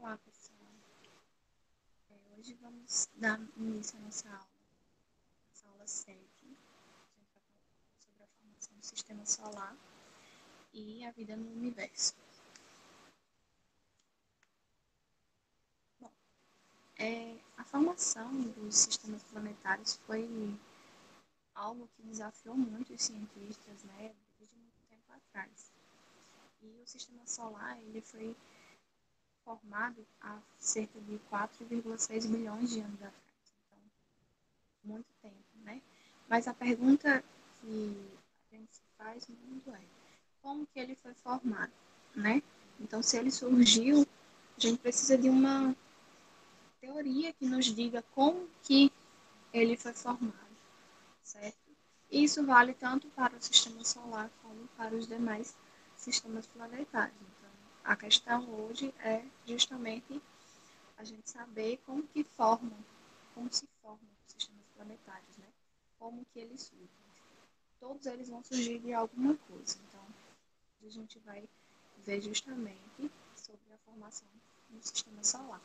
Olá, pessoal. Hoje vamos dar início à nossa aula 7. A gente vai falar sobre a formação do sistema solar e a vida no universo. Bom, a formação dos sistemas planetários foi algo que desafiou muito os cientistas, né, desde muito tempo atrás. E o sistema solar ele foi formado há cerca de 4,6 bilhões de anos atrás. Então, muito tempo, né? Mas a pergunta que a gente se faz muito é como que ele foi formado, né? Então, se ele surgiu, a gente precisa de uma teoria que nos diga como que ele foi formado, certo? Isso vale tanto para o sistema solar como para os demais sistemas planetários. Então, a questão hoje é justamente a gente saber como se formam os sistemas planetários, né? Como que eles surgem. Todos eles vão surgir de alguma coisa. Então, a gente vai ver justamente sobre a formação do sistema solar.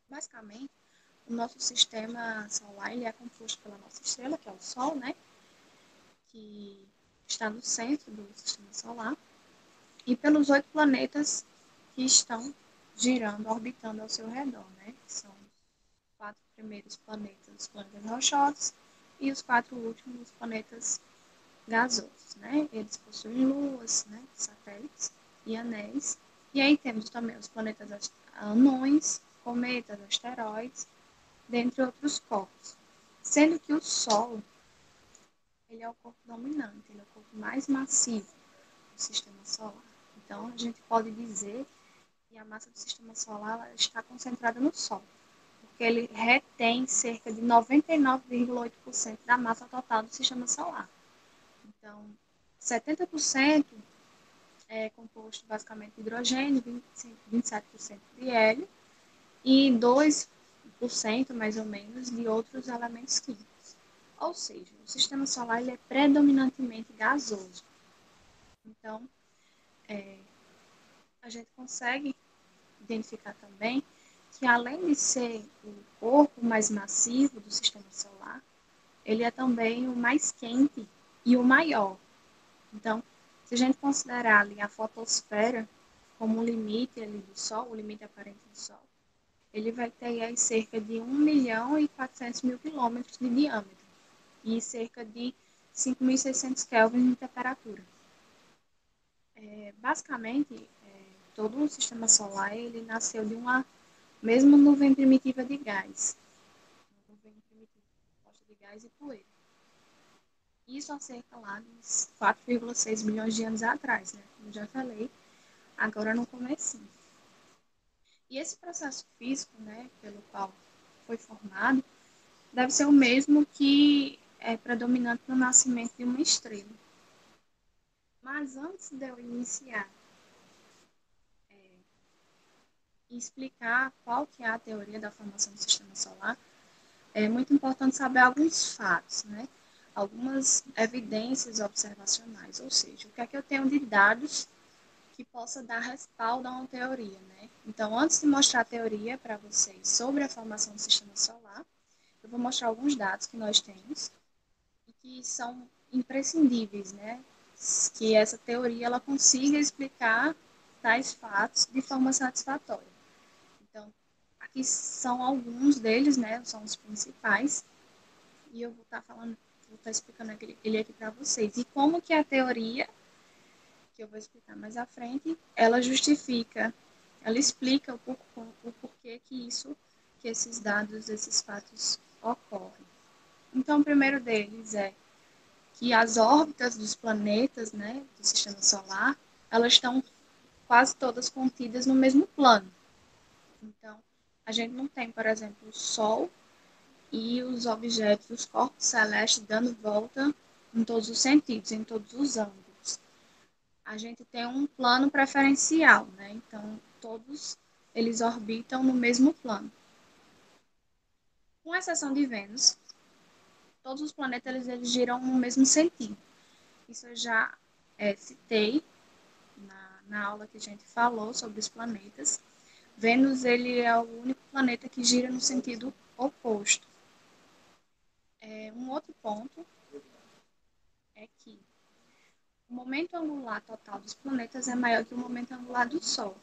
Basicamente, o nosso sistema solar ele é composto pela nossa estrela, que é o Sol, né? Que está no centro do sistema solar, e pelos 8 planetas que estão girando, orbitando ao seu redor, né? Que são os 4 primeiros planetas, os planetas rochosos, e os 4 últimos planetas gasosos, né? Eles possuem luas, né? Satélites e anéis. E aí temos também os planetas anões, cometas, asteroides, dentre outros corpos. Sendo que o Sol, ele é o corpo dominante, ele é o corpo mais massivo do sistema solar. Então, a gente pode dizer que a massa do sistema solar está concentrada no Sol, porque ele retém cerca de 99,8% da massa total do sistema solar. Então, 70% é composto basicamente de hidrogênio, 27% de hélio e 2%, mais ou menos, de outros elementos químicos. Ou seja, o sistema solar ele é predominantemente gasoso. Então, a gente consegue identificar também que, além de ser o corpo mais massivo do sistema solar, ele é também o mais quente e o maior. Então, se a gente considerar ali a fotosfera como o limite ali do Sol, o limite aparente do Sol, ele vai ter aí cerca de 1.400.000 quilômetros de diâmetro e cerca de 5.600 kelvin de temperatura. Basicamente, todo o sistema solar ele nasceu de uma mesma nuvem primitiva de gás, uma nuvem primitiva composta de gás e poeira. Isso há cerca lá de 4,6 bilhões de anos atrás, né? Como eu já falei, agora no comecinho. E esse processo físico, né, pelo qual foi formado, deve ser o mesmo que é predominante no nascimento de uma estrela. Mas antes de eu iniciar e explicar qual que é a teoria da formação do sistema solar, é muito importante saber alguns fatos, né? Algumas evidências observacionais, ou seja, o que é que eu tenho de dados que possa dar respaldo a uma teoria, né? Então, antes de mostrar a teoria para vocês sobre a formação do sistema solar, eu vou mostrar alguns dados que nós temos e que são imprescindíveis, né? Que essa teoria ela consiga explicar tais fatos de forma satisfatória. Então, aqui são alguns deles, né? São os principais e eu vou estar falando, vou estar explicando ele aqui para vocês. E como que a teoria que eu vou explicar mais à frente, ela justifica, ela explica o porquê que esses dados, esses fatos ocorrem. Então, o primeiro deles é que as órbitas dos planetas, né, do sistema solar, elas estão quase todas contidas no mesmo plano. Então, a gente não tem, por exemplo, o Sol e os objetos, os corpos celestes dando volta em todos os sentidos, em todos os ângulos. A gente tem um plano preferencial, né? Então, todos eles orbitam no mesmo plano. Com exceção de Vênus, todos os planetas eles giram no mesmo sentido. Isso eu já citei na aula que a gente falou sobre os planetas. Vênus ele é o único planeta que gira no sentido oposto. Um outro ponto é que o momento angular total dos planetas é maior que o momento angular do Sol.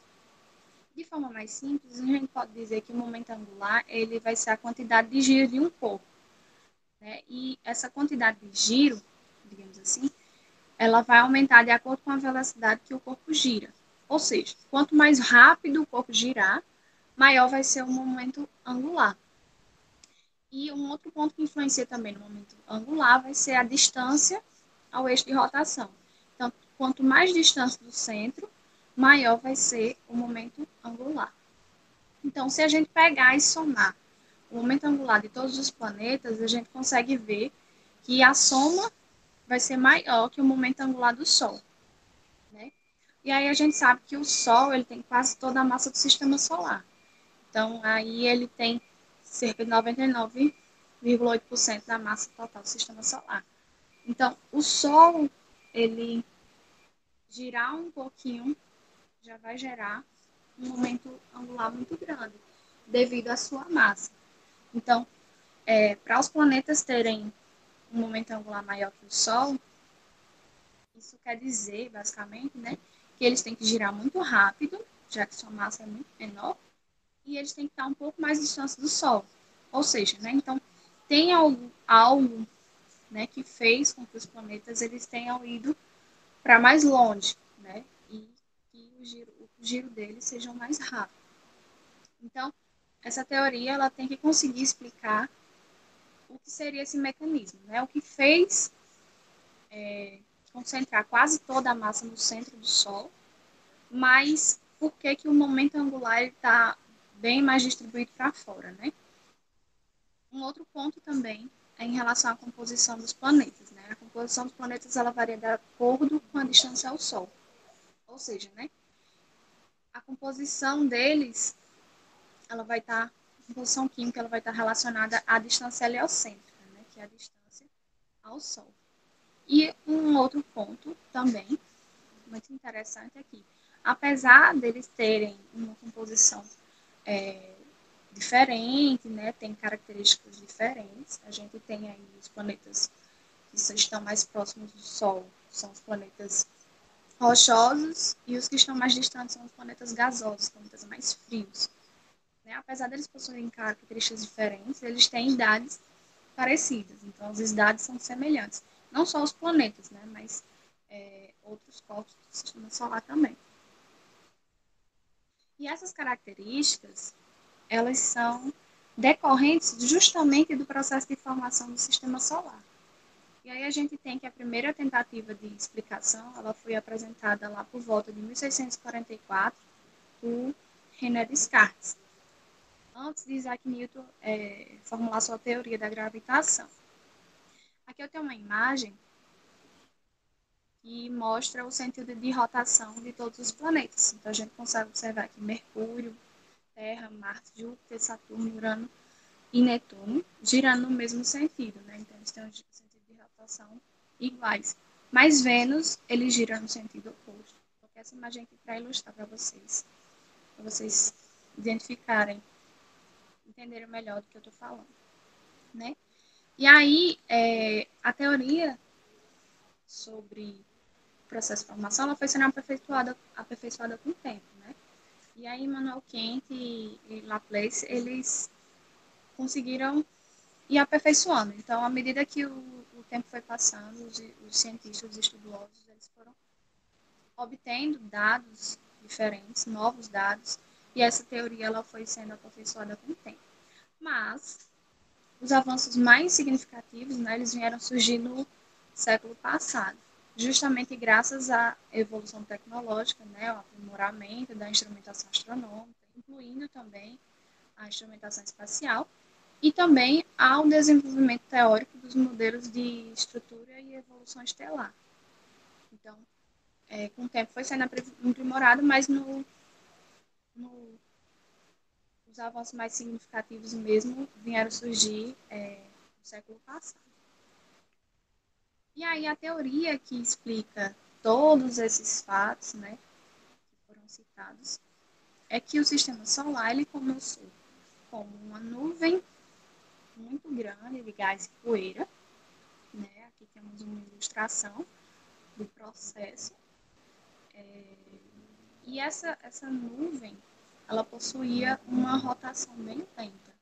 De forma mais simples, a gente pode dizer que o momento angular ele vai ser a quantidade de giro de um corpo, né? E essa quantidade de giro, digamos assim, ela vai aumentar de acordo com a velocidade que o corpo gira. Ou seja, quanto mais rápido o corpo girar, maior vai ser o momento angular. E um outro ponto que influencia também no momento angular vai ser a distância ao eixo de rotação. Então, quanto mais distância do centro, maior vai ser o momento angular. Então, se a gente pegar e somar o momento angular de todos os planetas, a gente consegue ver que a soma vai ser maior que o momento angular do Sol, né? E aí a gente sabe que o Sol ele tem quase toda a massa do sistema solar. Então, aí ele tem cerca de 99,8% da massa total do sistema solar. Então, o Sol, ele girar um pouquinho, já vai gerar um momento angular muito grande, devido à sua massa. Então, para os planetas terem um momento angular maior que o Sol, isso quer dizer, basicamente, né, que eles têm que girar muito rápido, já que sua massa é muito menor, e eles têm que estar um pouco mais distante do Sol. Ou seja, né, então tem algo né, que fez com que os planetas eles tenham ido para mais longe, né, e que o giro deles seja mais rápido. Então, essa teoria ela tem que conseguir explicar o que seria esse mecanismo, né, o que fez concentrar quase toda a massa no centro do Sol, mas por que que o momento angular está bem mais distribuído para fora, né? Um outro ponto também é em relação à composição dos planetas, né? A composição dos planetas ela varia de acordo com a distância ao Sol. Ou seja, né? A composição deles, ela vai estar, a composição química, ela vai estar relacionada à distância heliocêntrica, né? Que é a distância ao Sol. E um outro ponto também muito interessante é que, apesar deles terem uma composição é, diferente, né, tem características diferentes, a gente tem aí os planetas que estão mais próximos do Sol, são os planetas rochosos, e os que estão mais distantes são os planetas gasosos, planetas mais frios. Né? Apesar deles possuírem características diferentes, eles têm idades parecidas, então as idades são semelhantes. Não só os planetas, né, mas outros corpos do sistema solar também. E essas características, elas são decorrentes justamente do processo de formação do sistema solar. E aí a gente tem que a primeira tentativa de explicação, ela foi apresentada lá por volta de 1644 por René Descartes, antes de Isaac Newton formular sua teoria da gravitação. Aqui eu tenho uma imagem que mostra o sentido de rotação de todos os planetas. Então a gente consegue observar que Mercúrio, Terra, Marte, Júpiter, Saturno, Urano e Netuno girando no mesmo sentido, né? Então eles têm um sentido de rotação iguais. Mas Vênus, ele gira no sentido oposto. Vou colocar essa imagem aqui para ilustrar para vocês identificarem, entenderem melhor do que eu estou falando, né? E aí, a teoria sobre o processo de formação, ela foi sendo aperfeiçoada com o tempo, né? E aí, Immanuel Kant e Laplace, eles conseguiram ir aperfeiçoando. Então, à medida que o tempo foi passando, os cientistas, os estudiosos, eles foram obtendo dados diferentes, novos dados, e essa teoria ela foi sendo aperfeiçoada com o tempo. Mas os avanços mais significativos, né, eles vieram surgir no século passado, justamente graças à evolução tecnológica, né, o aprimoramento da instrumentação astronômica, incluindo também a instrumentação espacial, e também ao desenvolvimento teórico dos modelos de estrutura e evolução estelar. Então, com o tempo foi sendo aprimorado, mas os avanços mais significativos mesmo vieram surgir no século passado. E aí a teoria que explica todos esses fatos, né, que foram citados, é que o sistema solar ele começou como uma nuvem muito grande de gás e poeira, né? Aqui temos uma ilustração do processo. E essa nuvem, ela possuía uma rotação bem lenta.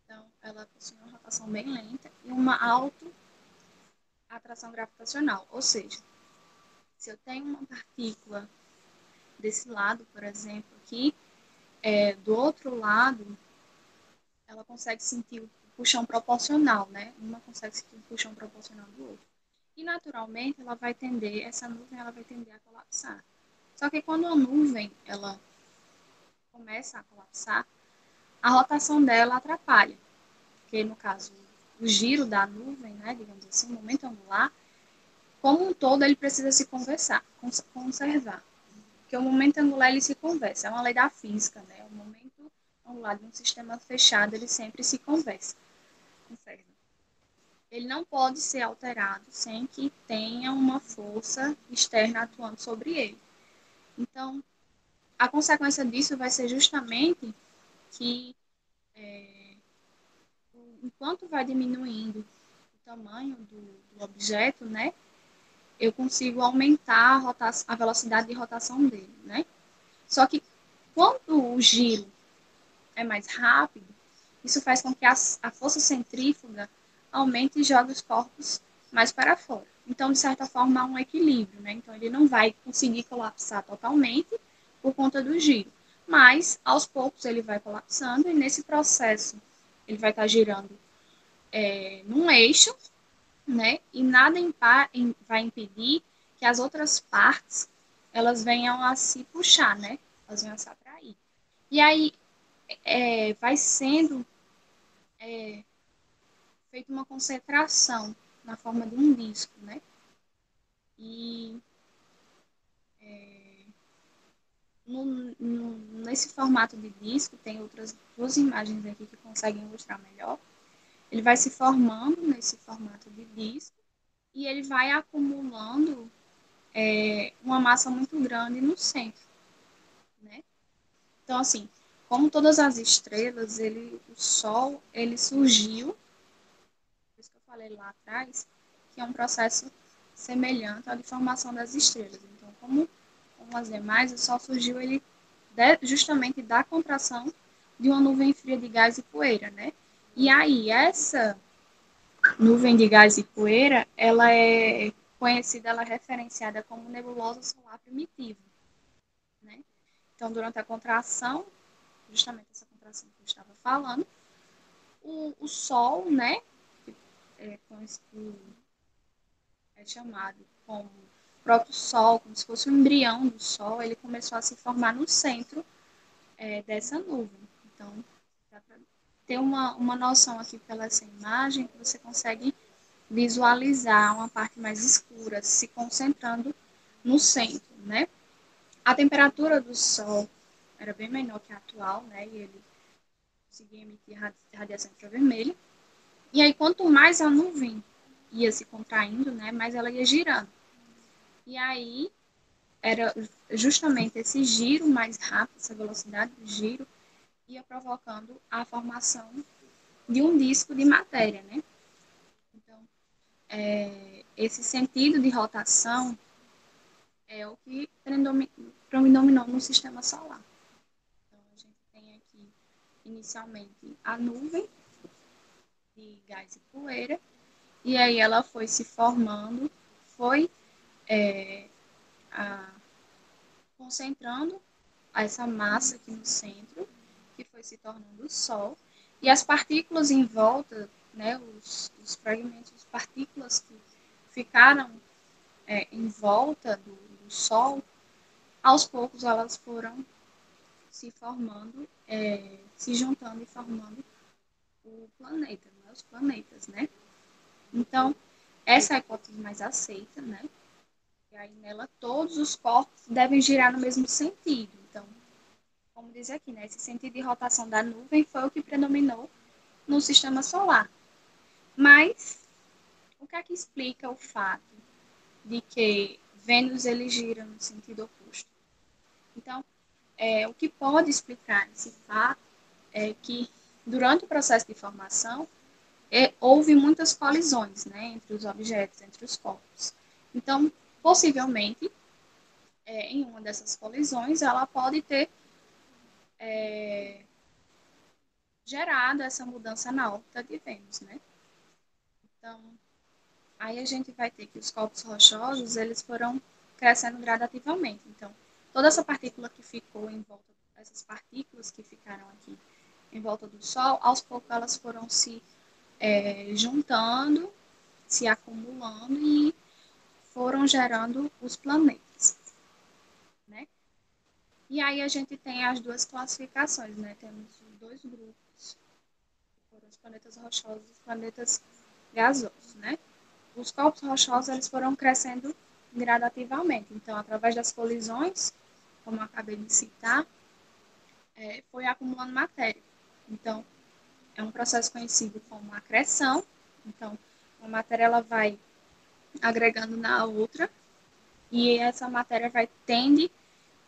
Então, ela possui uma rotação bem lenta e uma alta atração gravitacional. Ou seja, se eu tenho uma partícula desse lado, por exemplo, aqui, do outro lado, ela consegue sentir o puxão proporcional, né? Uma consegue sentir o puxão proporcional do outro. E, naturalmente, essa nuvem ela vai tender a colapsar. Só que quando a nuvem ela começa a colapsar, a rotação dela atrapalha. Porque, no caso, o giro da nuvem, né, digamos assim, o momento angular, como um todo, ele precisa se conservar. Porque o momento angular, ele se conversa. É uma lei da física, né? O momento angular de um sistema fechado, ele sempre se conserva. Ele não pode ser alterado sem que tenha uma força externa atuando sobre ele. Então, a consequência disso vai ser justamente que, enquanto vai diminuindo o tamanho do objeto, né, eu consigo aumentar a velocidade de rotação dele, né? Só que quando o giro é mais rápido, isso faz com que a força centrífuga aumente e jogue os corpos mais para fora. Então, de certa forma, há um equilíbrio, né? Então, ele não vai conseguir colapsar totalmente por conta do giro. Mas, aos poucos, ele vai colapsando e nesse processo ele vai estar girando num eixo, né? E nada vai impedir que as outras partes elas venham a se puxar, né? Elas venham a se atrair. E aí vai sendo feita uma concentração na forma de um disco, né? E nesse formato de disco tem outras duas imagens aqui que conseguem ilustrar melhor. Ele vai se formando nesse formato de disco e ele vai acumulando uma massa muito grande no centro, né? Então, assim, como todas as estrelas, o Sol, ele surgiu, por isso que eu falei lá atrás, que é um processo semelhante à de formação das estrelas. Então, como as demais, o Sol surgiu ele justamente da contração de uma nuvem fria de gás e poeira, né? E aí, essa nuvem de gás e poeira, ela é conhecida, ela é referenciada como nebulosa solar primitiva, né? Então, durante a contração, justamente essa contração que eu estava falando, o Sol, né, que é chamado como próprio Sol, como se fosse o embrião do Sol, ele começou a se formar no centro dessa nuvem. Então, dá para ter uma noção aqui pela essa imagem que você consegue visualizar uma parte mais escura se concentrando no centro, né? A temperatura do Sol era bem menor que a atual, né? E ele conseguia emitir radiação infravermelha. E aí, quanto mais a nuvem ia se contraindo, né, mais ela ia girando. E aí, era justamente esse giro mais rápido, essa velocidade do giro, ia provocando a formação de um disco de matéria, né? Então, esse sentido de rotação é o que predominou no sistema solar. Então, a gente tem aqui, inicialmente, a nuvem de gás e poeira, e aí ela foi se formando, foi a, concentrando essa massa aqui no centro, que foi se tornando o Sol, e as partículas em volta, né, os fragmentos, as partículas que ficaram em volta do Sol, aos poucos elas foram se formando, se juntando e formando o planeta, né, os planetas, né? Então, essa é a hipótese mais aceita, né? E aí nela todos os corpos devem girar no mesmo sentido. Então, como diz aqui, né, esse sentido de rotação da nuvem foi o que predominou no sistema solar. Mas o que é que explica o fato de que Vênus ele gira no sentido oposto? Então, O que pode explicar esse fato é que, durante o processo de formação, houve muitas colisões, né, entre os objetos, entre os corpos. Então, possivelmente, em uma dessas colisões, ela pode ter gerado essa mudança na órbita de Vênus, né? Então, aí a gente vai ter que os corpos rochosos, eles foram crescendo gradativamente. Então, toda essa partícula que ficou em volta, essas partículas que ficaram aqui em volta do Sol, aos poucos elas foram se juntando, se acumulando e foram gerando os planetas, né? E aí a gente tem as duas classificações, né? Temos os dois grupos, que foram os planetas rochosos e os planetas gasosos, né? Os corpos rochosos eles foram crescendo gradativamente. Então, através das colisões, como eu acabei de citar, foi acumulando matéria. Então, é um processo conhecido como acreção. Então, uma matéria ela vai agregando na outra e essa matéria vai tende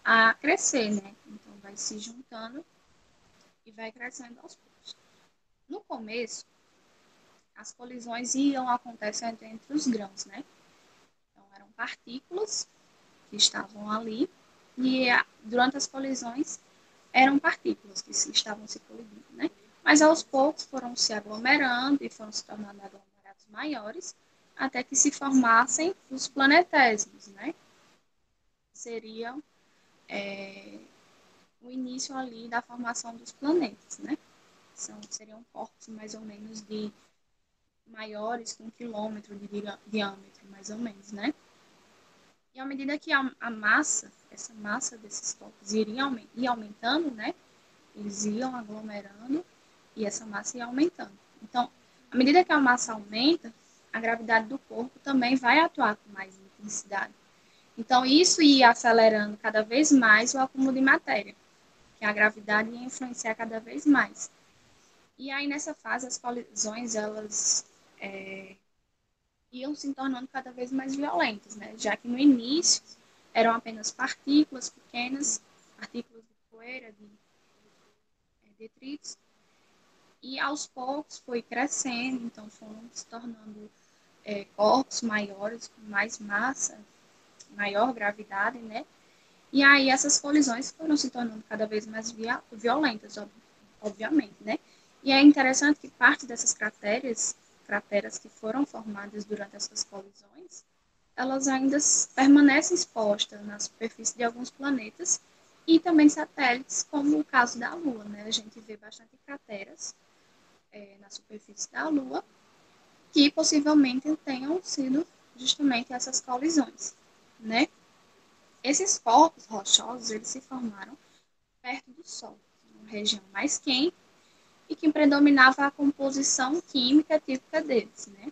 a crescer, né? Então, vai se juntando e vai crescendo aos poucos. No começo, as colisões iam acontecendo entre os grãos, né? Então, eram partículas que estavam ali e durante as colisões eram partículas que estavam se colidindo, né? Mas aos poucos foram se aglomerando e foram se tornando aglomerados maiores até que se formassem os planetésimos, né? Seriam o início ali da formação dos planetas, né? Seriam corpos mais ou menos de maiores que 1 quilômetro de diâmetro, mais ou menos, né? E à medida que a massa, essa massa desses corpos ia aumentando, né? Eles iam aglomerando e essa massa ia aumentando. Então, à medida que a massa aumenta, a gravidade do corpo também vai atuar com mais intensidade. Então, isso ia acelerando cada vez mais o acúmulo de matéria, que a gravidade ia influenciar cada vez mais. E aí, nessa fase, as colisões, elas iam se tornando cada vez mais violentas, né? Já que no início eram apenas partículas pequenas, partículas de poeira, de detritos, e aos poucos foi crescendo, então foram se tornando corpos maiores, com mais massa, maior gravidade, né? E aí essas colisões foram se tornando cada vez mais violentas, obviamente, né? E é interessante que parte dessas crateras que foram formadas durante essas colisões, elas ainda permanecem expostas na superfície de alguns planetas e também satélites, como o caso da Lua, né? A gente vê bastante crateras na superfície da Lua que possivelmente tenham sido justamente essas colisões, né? Esses corpos rochosos, eles se formaram perto do Sol, uma região mais quente e que predominava a composição química típica deles, né?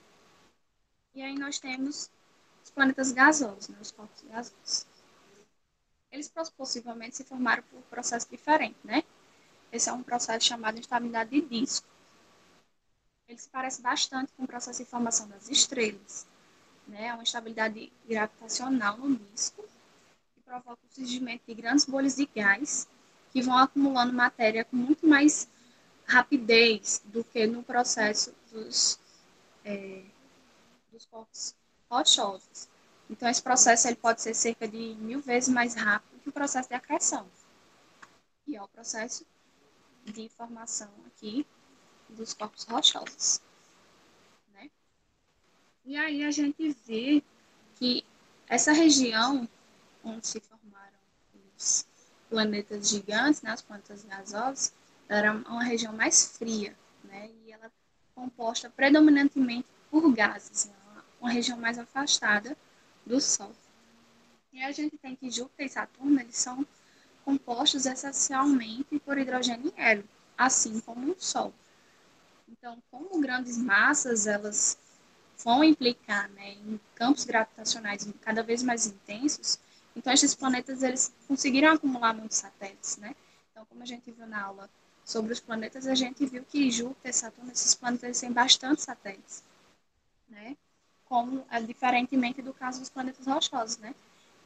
E aí nós temos os planetas gasosos, né? Os corpos gasosos. Eles possivelmente se formaram por um processo diferente, né? Esse é um processo chamado de instabilidade de disco. Ele se parece bastante com o processo de formação das estrelas, né? É uma instabilidade gravitacional no disco que provoca o surgimento de grandes bolhas de gás que vão acumulando matéria com muito mais rapidez do que no processo dos corpos rochosos. Então, esse processo ele pode ser cerca de 1000 vezes mais rápido que o processo de acreção, que é o processo de formação aqui dos corpos rochosos, né? E aí a gente vê que essa região onde se formaram os planetas gigantes, né, os planetas gasosos, era uma região mais fria, né, e ela é composta predominantemente por gases, né, uma região mais afastada do Sol. E a gente tem que Júpiter e Saturno, eles são compostos essencialmente por hidrogênio e hélio, assim como o Sol. Então, como grandes massas, elas vão implicar, né, em campos gravitacionais cada vez mais intensos, então esses planetas eles conseguiram acumular muitos satélites, né? Então, como a gente viu na aula sobre os planetas, a gente viu que Júpiter, Saturno, esses planetas têm bastante satélites, né? Como diferentemente do caso dos planetas rochosos, né?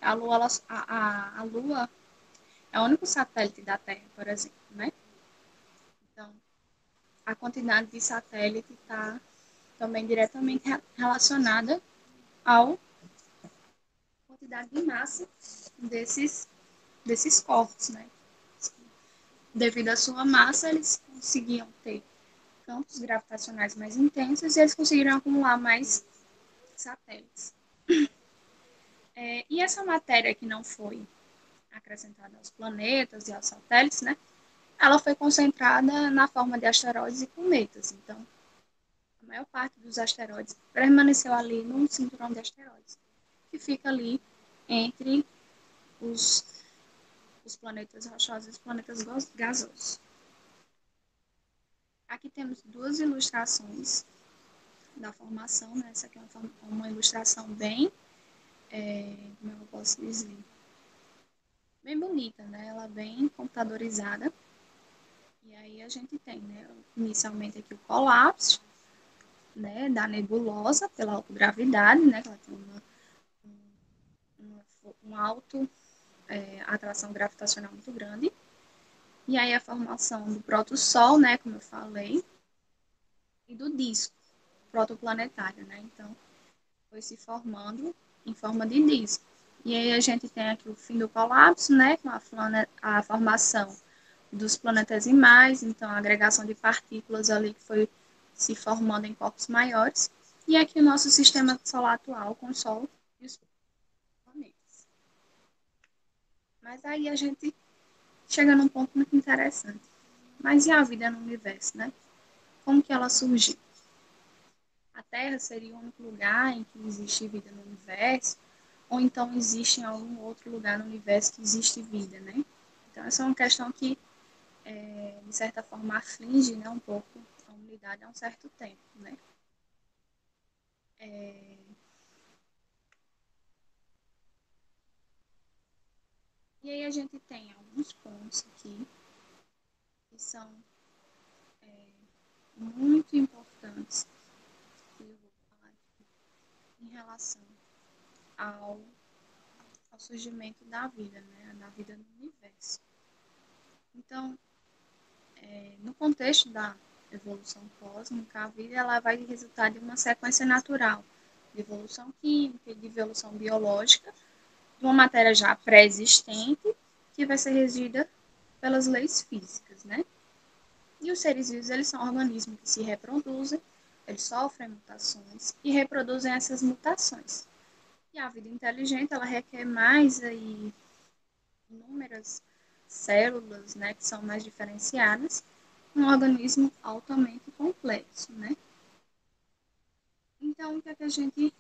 A Lua, É o único satélite da Terra, por exemplo, né? Então, a quantidade de satélite está também diretamente relacionada à quantidade de massa desses, desses corpos, né? Devido à sua massa, eles conseguiam ter campos gravitacionais mais intensos e eles conseguiram acumular mais satélites. E essa matéria que não foi acrescentada aos planetas e aos satélites, né? Ela foi concentrada na forma de asteroides e cometas. Então, a maior parte dos asteroides permaneceu ali num cinturão de asteroides, que fica ali entre os, os planetas rochosos e os planetas gasosos. Aqui temos duas ilustrações da formação, né? Essa aqui é uma ilustração bem, como eu posso dizer, bem bonita, né? Ela é bem computadorizada. E aí a gente tem, né, inicialmente aqui o colapso, né, da nebulosa pela autogravidade, né, que ela tem uma alto atração gravitacional muito grande. E aí a formação do protosol, né, como eu falei, e do disco protoplanetário, né? Então, foi se formando em forma de disco. E aí a gente tem aqui o fim do colapso, né, com a formação dos planetesimais, então a agregação de partículas ali que foi se formando em corpos maiores. E aqui o nosso sistema solar atual com o Sol e os planetas. Mas aí a gente chega num ponto muito interessante. Mas e a vida no universo, né? Como que ela surgiu? A Terra seria o único lugar em que existe vida no universo? Ou então existe em algum outro lugar no universo que existe vida, né? Então essa é uma questão que, de certa forma, aflige, né, um pouco a humanidade há um certo tempo, né? E aí a gente tem alguns pontos aqui que são muito importantes que eu vou falar aqui em relação ao, ao surgimento da vida, né? Da vida no universo. Então, no contexto da evolução cósmica, a vida ela vai resultar de uma sequência natural de evolução química e de evolução biológica de uma matéria já pré-existente que vai ser regida pelas leis físicas, né? E os seres vivos, eles são organismos que se reproduzem, eles sofrem mutações e reproduzem essas mutações. E a vida inteligente, ela requer mais aí inúmeras células, né, que são mais diferenciadas, um organismo altamente complexo, né? Então, o que é que a gente,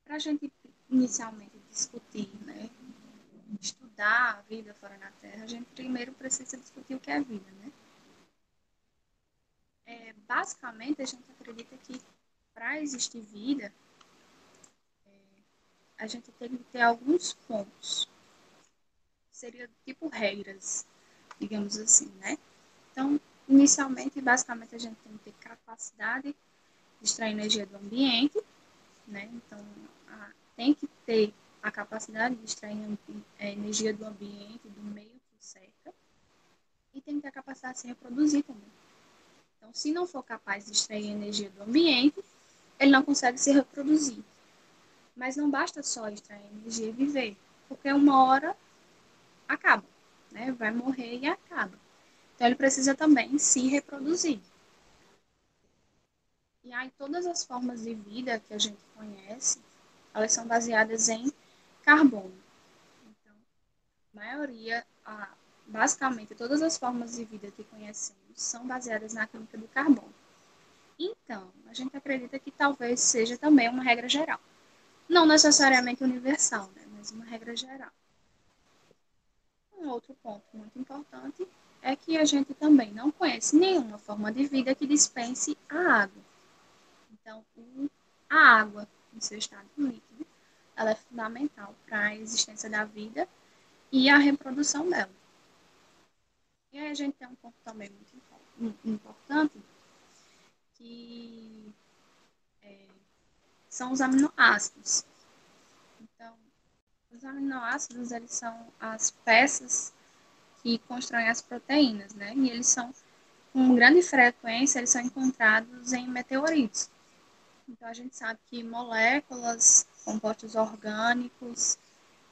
para a gente inicialmente discutir, né, estudar a vida fora da Terra, a gente primeiro precisa discutir o que é vida, né? Basicamente, a gente acredita que para existir vida, a gente tem que ter alguns pontos. Seria tipo regras, digamos assim, né? Então, inicialmente, basicamente, a gente tem que ter capacidade de extrair energia do ambiente, né? Então, tem que ter a capacidade de extrair energia do ambiente, do meio que cerca, e tem que ter a capacidade de se reproduzir também. Então, se não for capaz de extrair energia do ambiente, ele não consegue se reproduzir. Mas não basta só extrair energia e viver, porque uma hora acaba, né? Vai morrer e acaba. Então ele precisa também se reproduzir. E aí todas as formas de vida que a gente conhece, elas são baseadas em carbono. Então, a maioria, basicamente todas as formas de vida que conhecemos são baseadas na química do carbono. Então, a gente acredita que talvez seja também uma regra geral. Não necessariamente universal, né? Mas uma regra geral. Um outro ponto muito importante é que a gente também não conhece nenhuma forma de vida que dispense a água. Então, a água, em seu estado líquido, ela é fundamental para a existência da vida e a reprodução dela. E aí a gente tem um ponto também muito importante, que são os aminoácidos. Então, Os aminoácidos, eles são as peças que constroem as proteínas, né? E eles são, com grande frequência, eles são encontrados em meteoritos. Então, a gente sabe que moléculas, compostos orgânicos,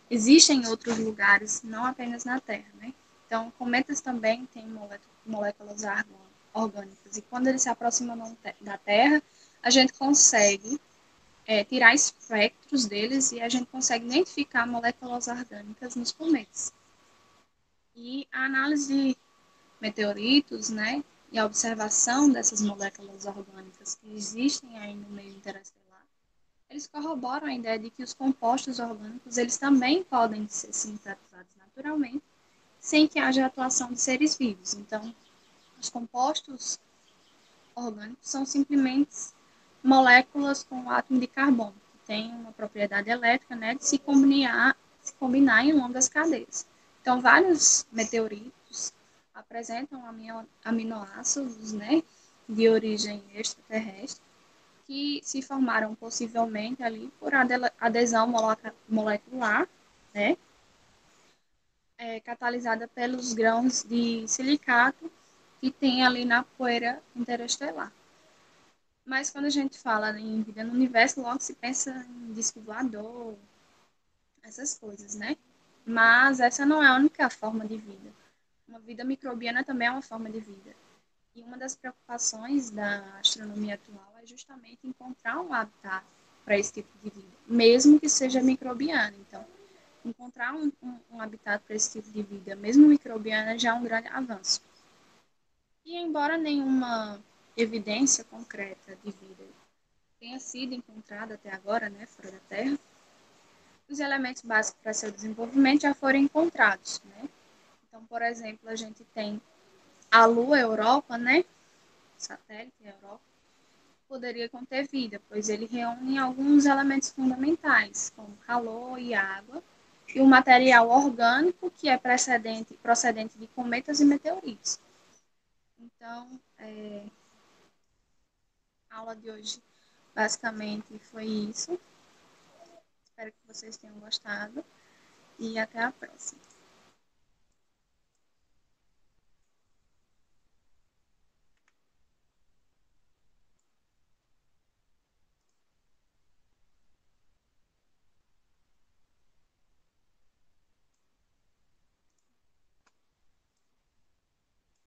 existem em outros lugares, não apenas na Terra, né? Então, cometas também têm moléculas orgânicas. E quando eles se aproximam da Terra, a gente consegue tirar espectros deles e a gente consegue identificar moléculas orgânicas nos cometas. E a análise de meteoritos, né, e a observação dessas moléculas orgânicas que existem aí no meio interestelar, eles corroboram a ideia de que os compostos orgânicos eles também podem ser sintetizados naturalmente, sem que haja atuação de seres vivos. Então, os compostos orgânicos são simplesmente moléculas com átomo de carbono, que tem uma propriedade elétrica, né, de se combinar em longas cadeias. Então, vários meteoritos apresentam aminoácidos, né, de origem extraterrestre, que se formaram possivelmente ali por adesão molecular, né, catalisada pelos grãos de silicato que tem ali na poeira interestelar. Mas quando a gente fala em vida no universo, logo se pensa em disco voador, essas coisas, né? Mas essa não é a única forma de vida. Uma vida microbiana também é uma forma de vida. E uma das preocupações da astronomia atual é justamente encontrar um habitat para esse tipo de vida, mesmo que seja microbiana. Então, encontrar um habitat para esse tipo de vida, mesmo microbiana, já é um grande avanço. E embora nenhuma evidência concreta de vida tenha sido encontrada até agora, né, fora da Terra, os elementos básicos para seu desenvolvimento já foram encontrados, né? Então, por exemplo, a gente tem a Lua Europa, né, satélite Europa, poderia conter vida, pois ele reúne alguns elementos fundamentais, como calor e água, e o material orgânico que é procedente de cometas e meteoritos. Então, a aula de hoje basicamente foi isso. Espero que vocês tenham gostado e até a próxima.